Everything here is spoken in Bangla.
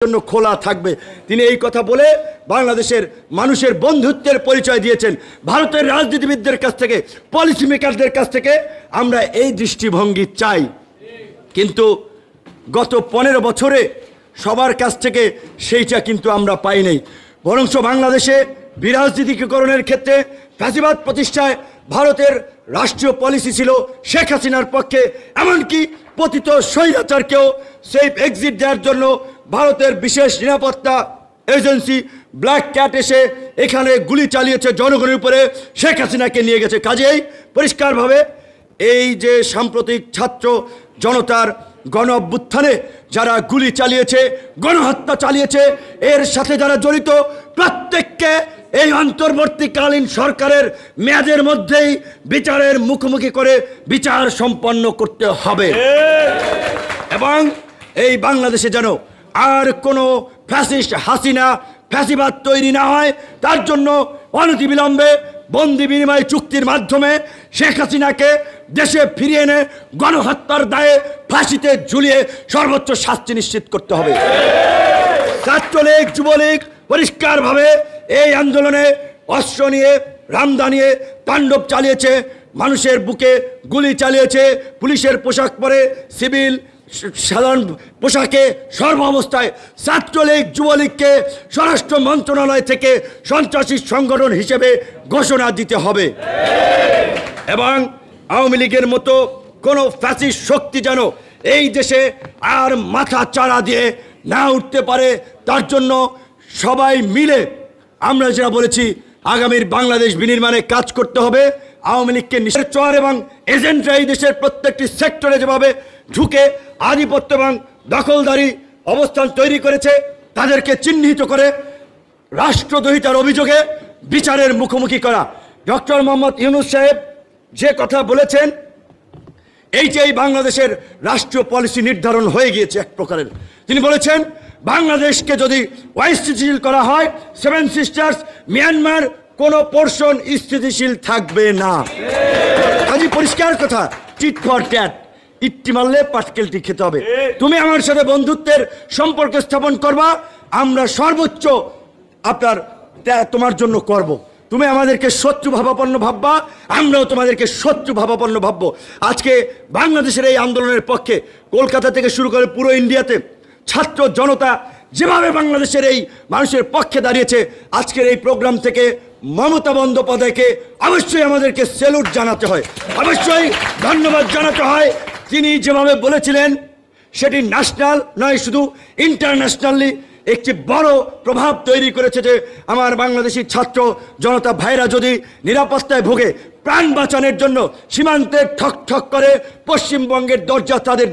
জন্য খোলা থাকবে। তিনি এই কথা বলে বাংলাদেশের মানুষের বন্ধুত্বের পরিচয় দিয়েছেন। ভারতের রাজনীতিবিদদের কাছ থেকে, পলিসি মেকারদের কাছ থেকে আমরা এই দৃষ্টিভঙ্গি চাই, কিন্তু গত 15 বছরে সবার কাছ থেকে সেইটা কিন্তু আমরা পাই নাই। বরঞ্চ বাংলাদেশে বিরাজনীতিকরণের ক্ষেত্রে ফ্যাসিবাদ প্রতিষ্ঠায় ভারতের রাষ্ট্রীয় পলিসি ছিল শেখ হাসিনার পক্ষে, এমনকি পতিত স্বৈরাচারকেও সেফ এক্সিট দেওয়ার জন্য ভারতের বিশেষ নিরাপত্তা এজেন্সি ব্ল্যাক ক্যাট এসে এখানে গুলি চালিয়েছে জনগণের উপরে, শেখ হাসিনাকে নিয়ে গেছে। কাজেই পরিষ্কারভাবে এই যে সাম্প্রতিক ছাত্র জনতার গণ অভ্যুত্থানে যারা গুলি চালিয়েছে, গণহত্যা চালিয়েছে, এর সাথে যারা জড়িত প্রত্যেককে এই অন্তর্বর্তীকালীন সরকারের মেয়াদের মধ্যেই বিচারের মুখোমুখি করে বিচার সম্পন্ন করতে হবে। এবং এই বাংলাদেশে যেন আর কোনো ফ্যাসিস্ট হাসিনা ফ্যাসিবাদ তৈরি না হয়, তার জন্য অনতিবিলম্বে বন্দি বিনিময় চুক্তির মাধ্যমে শেখ হাসিনাকে দেশে ফিরিয়ে এনে গণহত্যার দায়ে ফাঁসিতে ঝুলিয়ে সর্বোচ্চ শাস্তি নিশ্চিত করতে হবে। ছাত্রলীগ যুবলীগ পরিষ্কারভাবে এই আন্দোলনে অস্ত্র নিয়ে রামদা নিয়ে তাণ্ডব চালিয়েছে, মানুষের বুকে গুলি চালিয়েছে, পুলিশের পোশাক পরে সিভিল সাধারণ পোশাকে সর্বাবস্থায় ছাত্রলীগ যুবলীগকে স্বরাষ্ট্র মন্ত্রণালয় থেকে সন্ত্রাসী সংগঠন হিসেবে ঘোষণা দিতে হবে এবং আওয়ামী লীগের মতো কোনো ফ্যাসিস্ট শক্তি যেন এই দেশে আর মাথা চাড়া দিয়ে না উঠতে পারে, তার জন্য সবাই মিলে আমরা যেটা বলেছি আগামীর বাংলাদেশ বিনির্মাণে কাজ করতে হবে। আওয়ামী লীগকে নিষেধ চর এবং এজেন্টরা এই দেশের প্রত্যেকটি সেক্টরে যেভাবে ঢুকে আধিপত্য এবং দখলদারি অবস্থান তৈরি করেছে, তাদেরকে চিহ্নিত করে রাষ্ট্রদ্রোহিতার অভিযোগে বিচারের মুখোমুখি করা। ডক্টর মোহাম্মদ ইউনূস সাহেব যে কথা বলেছেন, এই যে এই বাংলাদেশের রাষ্ট্রীয় পলিসি নির্ধারণ হয়ে গিয়েছে এক প্রকারের। তিনি বলেছেন বাংলাদেশকে যদি অস্থিতিশীল করা হয়, 7 সিস্টার্স মিয়ানমার কোনো পোর্শন স্থিতিশীল থাকবে না। কাজে পরিষ্কার কথা, টিট ফর ট্যাট, ইট্টি মারলে পাটকেলটি খেতে হবে। তুমি আমার সাথে বন্ধুত্বের সম্পর্ক স্থাপন করবা, আমরা সর্বোচ্চ তোমার জন্য করব। তুমি আমাদেরকে শত্রু ভাবাপন্ন ভাববা, আমরাও তোমাদেরকে শত্রু ভাবাপন্ন ভাববো। আজকে বাংলাদেশের এই আন্দোলনের পক্ষে কলকাতা থেকে শুরু করে পুরো ইন্ডিয়াতে ছাত্র জনতা যেভাবে বাংলাদেশের এই মানুষের পক্ষে দাঁড়িয়েছে, আজকের এই প্রোগ্রাম থেকে মমতা বন্দ্যোপাধ্যায়কে অবশ্যই আমাদেরকে স্যালুট জানাতে হয়, অবশ্যই ধন্যবাদ জানাতে হয়। তিনি যেভাবে বলেছিলেন সেটি ন্যাশনাল নয়, শুধু ইন্টারন্যাশনালি একটি বড় প্রভাব তৈরি করেছে যে আমার বাংলাদেশি ছাত্র জনতা ভাইরা যদি নিরাপত্তায় ভোগে, প্রাণ বাঁচানোর জন্য সীমান্তে ঠক ঠক করে পশ্চিমবঙ্গের দরজা তাদের